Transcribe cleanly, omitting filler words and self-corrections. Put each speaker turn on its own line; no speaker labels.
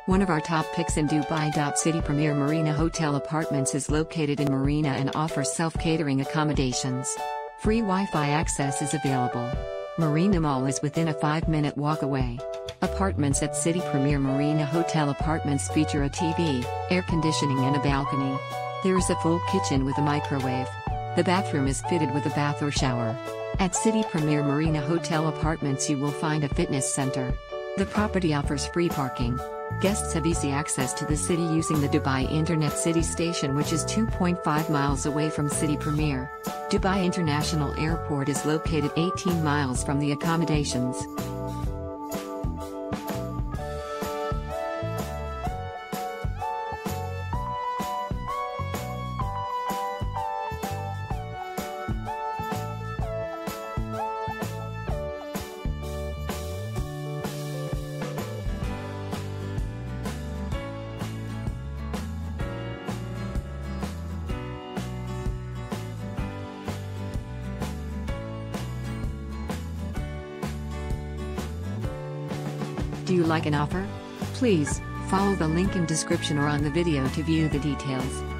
One of our top picks in Dubai. City Premier Marina Hotel Apartments is located in Marina and offers self-catering accommodations. Free Wi-Fi access is available. Marina Mall is within a 5-minute walk away. Apartments at City Premier Marina Hotel Apartments feature a TV, air conditioning and a balcony. There is a full kitchen with a microwave. The bathroom is fitted with a bath or shower. At City Premier Marina Hotel Apartments you will find a fitness center. The property offers free parking. Guests have easy access to the city using the Dubai Internet City Station, which is 2.5 miles away from City Premier. Dubai International Airport is located 18 miles from the accommodations. Do you like an offer? Please follow the link in description or on the video to view the details.